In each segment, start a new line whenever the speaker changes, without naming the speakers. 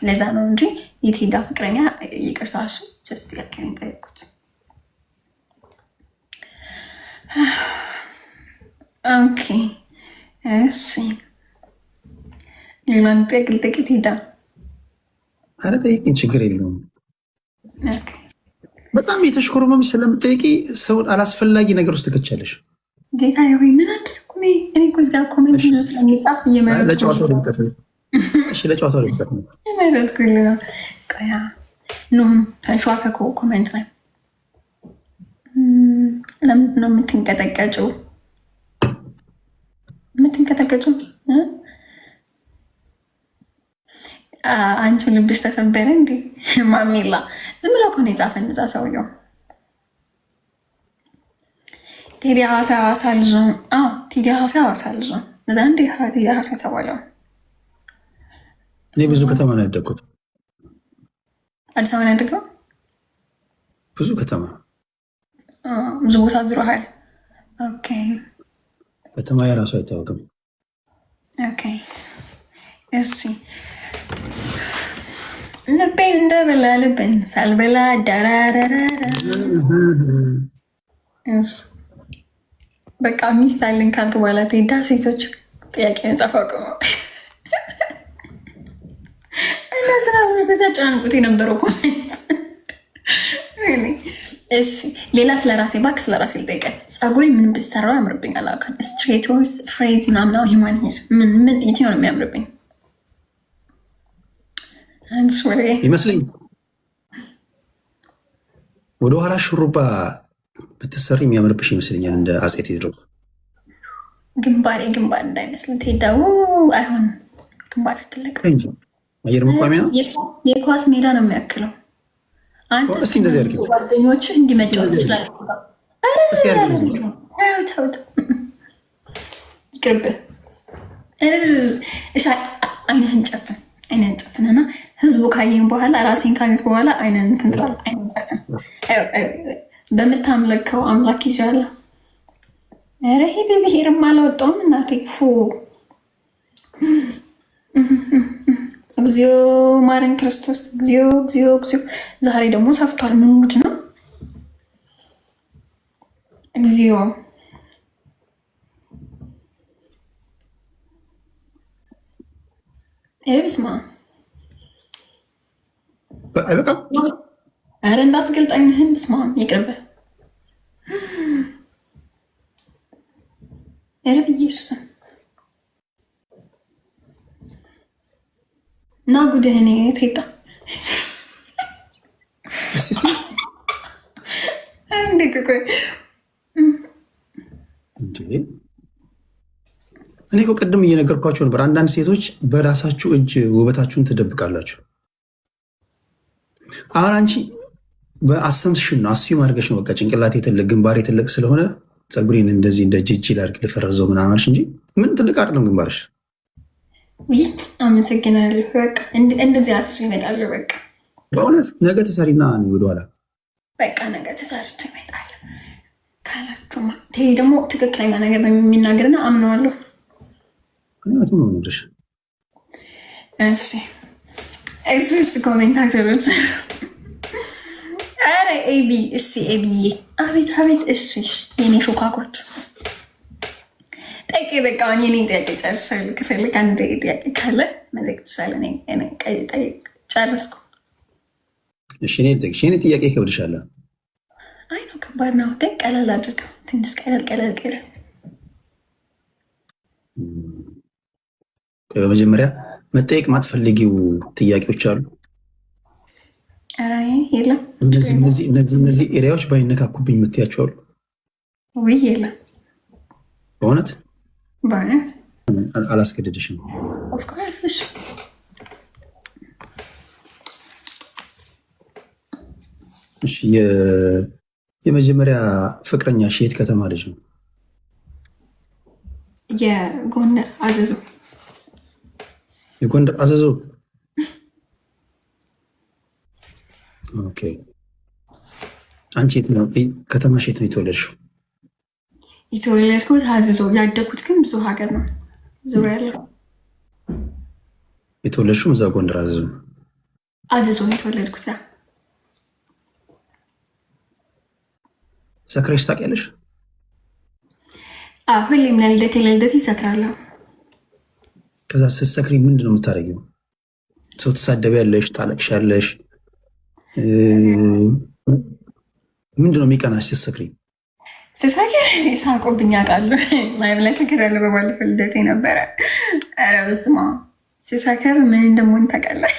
ለዛ ነው እንጂ የቴዳ ፍቅረኛ ይቅርታ፣ እሱ ጀስት ጥያቄ ነው የጠየኩት። ኦኬ እሺ፣ ሌላን ጥያቄ ቴዳ።
አረ ጠይቂኝ፣ ችግር የለውም። በጣም የተሽኮረመም ስለምጠይቂ ሰውን አላስፈላጊ ነገር ውስጥ ትከቻለሽ።
ጌታ ሆይ ምን አድርኩ? እኔ እኮ እዚጋ ኮሜንት ስለሚጻፍ
ለጨዋታው ልብቀት ነው።
እየመረጥኩኝ ነው። ቆያ ኖ ተንሸዋከኮ ኮሜንት ላይ ለምንድን ነው የምትንቀጠቀጭው? አንቺ ልብሽ ተሰበረ እንዲ ማሚላ ዝም ብሎ ከሆነ የጻፈ እዛ ሰውየው ቴዲ ሀዋሳ ልጅ ነው። ቴዲ ሀዋሳ ልጅ ነው። እዛ እንዲ ቴዲ ሀዋሳ ተባለው።
እኔ ብዙ ከተማ ነው ያደግኩት።
አዲስ አበባ ነው ያደግነው።
ብዙ ከተማ
ብዙ ቦታ ዙረሃል። ኦኬ
ከተማ የራሱ አይታወቅም።
ኦኬ እሺ ልቤን እንደበላ ልቤን ሳልበላ ዳራራራ በቃ ሚስት አለኝ ካልክ በኋላ ቴዳ ሴቶች ጥያቄ መጻፍ አቁሙ። እና ስራ በዛ ጫንቁት የነበረው ኮሜንት። እሺ ሌላ ስለራሴ ባክ ስለራሴ ልጠይቀህ። ፀጉሬ ምን ብሰራው ያምርብኛል? አካል ስትሬቶስ ፍሬዝ ምናምን ሂማን ሄር ምን የትኛው ነው የሚያምርብኝ
ይመስለኝ? ወደኋላ ሹሩባ ብትሰሪ የሚያምርብሽ ይመስለኛል። እንደ አፄ ቴዎድሮስ
ግንባር እንዳይመስል ቴዳው አይሆንም። ግንባር ትልቅ
አየር መቋሚያ
የኳስ ሜዳ ነው የሚያክለው። አንተ
እስቲ እንደዚህ አድርጊ፣
ጓደኞች እንዲመጫወት ይችላል። ይቅርብህ። እሺ አይንህን ጨፍንና ህዝቡ ካየኝ በኋላ ራሴን ካየት በኋላ አይነን ትንጥራል። አይነን ጨፍን። በምታምለከው አምላክ ይዣለሁ። ኧረ ይሄ ብሄርም አላወጣውም እናቴ። እግዚኦ ማረን ክርስቶስ። እግዚኦ። ዛሬ ደግሞ ሰፍቷል። ምን ጉድ ነው? እግዚኦ በስመ አብ።
አይበቃም?
ኧረ እንዳትገልጥ አይንህን። በስመ አብ ይቅርብህ። ኧረ በኢየሱስም እና ጉድህን ቴዳ
እኔ እኮ ቅድም እየነገርኳቸው ነበር። አንዳንድ ሴቶች በራሳችሁ እጅ ውበታችሁን ትደብቃላችሁ። አሁን አንቺ በአሰምሽን ነው አስዩም አድርገሽ ነው በቃ ጭንቅላቴ ትልቅ ግንባሬ ትልቅ ስለሆነ ፀጉሬን እንደዚህ እንደ ጅጅ ላድርግ ልፈረዘው ምናምንሽ እንጂ ምን ትልቅ አይደለም ግንባርሽ።
ውይ አመሰግናለሁ። በቃ እንደዚህ አስሽ ይመጣል። በቃ
በእውነት ነገ ተሰሪና ወደኋላ
በቃ ነገ ተሰርቼ እመጣለሁ ካላችሁማ ቴዲ ደግሞ ትክክለኛ ነገር የሚናገርና አምነዋለሁ።
ምክንያቱም ነው ነገርሽ።
እሺ ኮሜንታተሮች ኧረ ኤቢ እሺ ኤቢዬ አቤት እሺ የኔ ሾካኮች ጠቂ በቃ የኔን ጥያቄ ጨርሻለሁ። ከፈለግ አንድ ጥያቄ ካለ መጠየቅ ትችላለህ። ጨረስኩ።
እሺ እኔ ልጠይቅሽ። የኔ ጥያቄ ይከብድሻል?
አይ ነው ከባድ ነው ግን ቀለል አድርገው ትንሽ ቀለል
በመጀመሪያ መጠየቅ ማትፈልጊው ጥያቄዎች አሉ?
ኧረ የለም።
እነዚህ ኤሪያዎች ባይነካኩብኝ የምትያቸው አሉ?
ውይ የለም።
በእውነት አላስገድድሽም?
ኦፍኮርስ። እሺ
እሺ የመጀመሪያ ፍቅረኛሽ የት ከተማ ልጅ ነው?
የጎንደር አዘዞ።
የጎንደር አዘዞ። ኦኬ። አንቺ የት ነው ከተማሽ? የት ነው የተወለድሽው?
የተወለድኩት አዘዞ፣ ያደግኩት ግን ብዙ ሀገር ነው ዙሪያ ያለው።
የተወለድሽው እዛ ጎንደር አዘዞ?
አዝዞ የተወለድኩት።
ሰክረሽ ታውቂያለሽ?
ሁሌም ለልደቴ ይሰክራለሁ።
ከዛ ስትሰክሪ ምንድን ነው የምታደርጊው? ሰው ትሳደቢያለሽ? ታለቅሻለሽ? ምንድን ነው የሚቀናሽ ስትሰክሪ?
ስሰክር ሳቆብኝ ያውቃሉ። ላይቭ ላይ ሰክሬያለሁ። በባለፈው ልደቴ ነበረ። ኧረ በስመ አብ ስሰክር ምን እንደምሆን ታውቃለህ?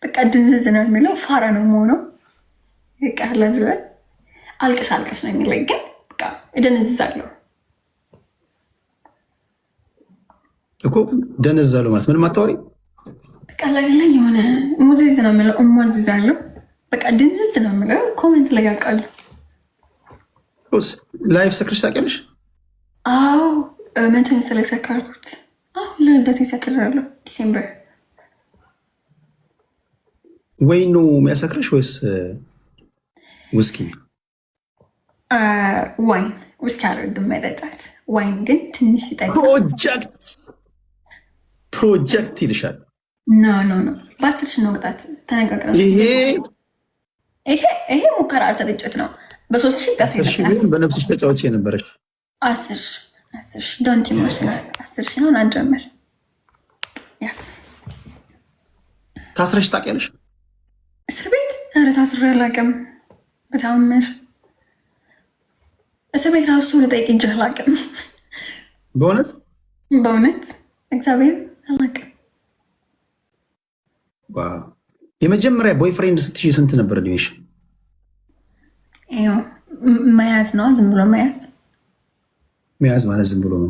በቃ ድንዝዝ ነው የሚለው፣ ፋራ ነው የምሆነው። በቃ ለዝለ አልቅስ ነው የሚለኝ፣ ግን በቃ እደነዝዛለሁ
እኮ። ደነዛለሁ ማለት ምንም አታወሪ።
በቃ ለሌላ የሆነ ሙዚዝ ነው የምለው፣ እሟዝዛለሁ። በቃ ድንዝዝ ነው የምለው። ኮሜንት ላይ ያውቃሉ።
ላይፍ ሰክረሽ ታውቂያለሽ?
አዎ መቼ መሰለኝ ሰከርኩት? ለልደቴ ሰክሬያለሁ። ዲሴምበር።
ወይን ነው የሚያሰክረሽ ወይስ ውስኪ?
ዋይን። ውስኪ አልወድም መጠጣት። ዋይን ግን ትንሽ ሲጠጣ
ፕሮጀክት ይልሻል።
ኖ በ10 ሺህ ነው ቅጣት። ተነጋግረን ይሄ ሙከራ ስርጭት ነው። በ3 ሺህ ቀስ ይላል።
በነፍስሽ ተጫዋች የነበረሽ
10 ሺህ ዶንት ኢሞሽናል 10 ሺህ ነው አንጀምር። ያስ
ታስረሽ ታውቂያለሽ?
እስር ቤት? ኧረ ታስሬ አላውቅም። በታምር እስር ቤት ራሱ ልጠይቅ እንጂ አላውቅም። በእውነት እግዚአብሔር አላውቅም።
የመጀመሪያ ቦይፍሬንድ ስትይ ስንት ነበር እድሜሽ?
መያዝ ነው። ዝም ብሎ መያዝ
ማለት ዝም ብሎ ነው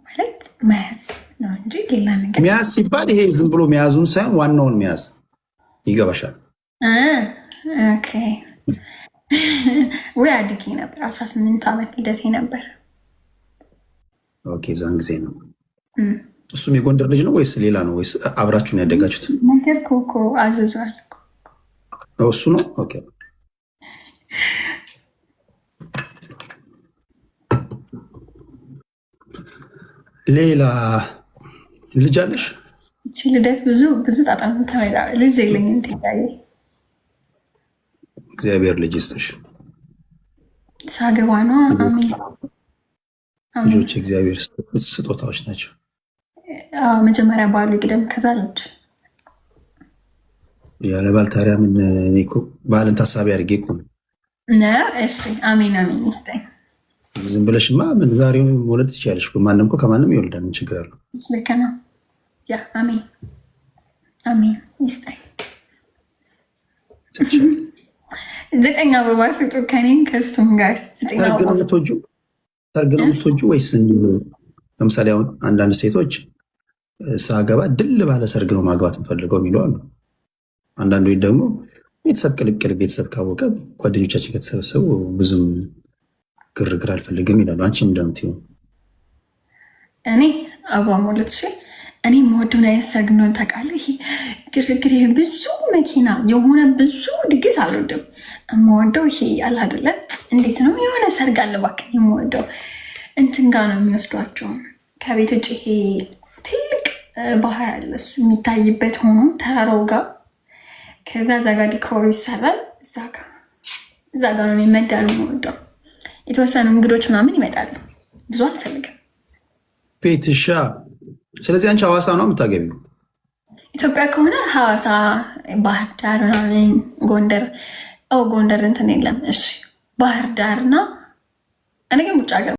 ማለት መያዝ ነው እንጂ ሌላ ነገር።
መያዝ ሲባል ይሄ ዝም ብሎ መያዙን ሳይሆን ዋናውን መያዝ ይገባሻል?
ኦኬ። ወይ አድጌ ነበር። 18 ዓመት ልደቴ ነበር።
ኦኬ፣ ዛን ጊዜ ነው። እሱም የጎንደር ልጅ ነው ወይስ ሌላ ነው? ወይስ አብራችሁን ያደጋችሁት?
ነገር ኮኮ አዘዟል።
እሱ ነው። ኦኬ። ሌላ ልጅ አለሽ?
እቺ ልደት ብዙ ጣጣም ተመጣ ልጅ የለኝም። ትያየ
እግዚአብሔር ልጅ ይስጥሽ።
ሳገባ ነው። አሜን።
ልጆች እግዚአብሔር ስጦታዎች ናቸው።
መጀመሪያ ባሉ ይቅደም፣ ከዛ ልጅ።
ያለ ባል ታዲያ ምን? እኔ እኮ ባልን ታሳቢ አድርጌ እኮ ነው።
እሺ፣ አሜን ይስጠኝ።
ዝም ብለሽማ ምን ዛሬውን መውለድ ትችያለሽ። ማንም እኮ ከማንም ይወልዳል። ምን ችግር አለው?
ልክ ነው። ያ አሜን ይስጠኝ። 9 አበባ ስጡ ከኔም ከሱም ጋር።
ሰርግ ነው የምትወጂው ወይስ ለምሳሌ አሁን አንዳንድ ሴቶች ሳገባ ድል ባለ ሰርግ ነው ማግባት የምፈልገው የሚሉ አሉ። አንዳንዶች ደግሞ ቤተሰብ ቅልቅል፣ ቤተሰብ ካወቀ ጓደኞቻችን ከተሰበሰቡ ብዙም ግርግር አልፈልግም ይላሉ። አንቺ እንደምትይው?
እኔ አበባ ሞለት እኔ የምወደው አይነት ሰርግ ነው ታውቃለህ። ይሄ ግርግር፣ ይሄ ብዙ መኪና የሆነ ብዙ ድግስ አልወድም። የምወደው ይሄ ያለ አይደለ፣ እንዴት ነው የሆነ ሰርግ አለ እባክህ። የምወደው እንትን ጋር ነው የሚወስዷቸው ከቤት ውጭ። ይሄ ትልቅ ባህር አለ እሱ የሚታይበት ሆኖ ተራራው ጋር፣ ከዛ እዛ ጋር ዲኮሩ ይሰራል። እዛ ጋር ነው የሚመዳሉ። የምወደው የተወሰኑ እንግዶች ምናምን ይመጣሉ። ብዙ አልፈልግም።
ቤትሻ። ስለዚህ አንቺ ሐዋሳ ነው የምታገቢው?
ኢትዮጵያ ከሆነ ሐዋሳ፣ ባህር ዳር ምናምን፣ ጎንደር እንትን የለም። እሺ ባህር ዳርና እኔ ግን ውጭ ሀገር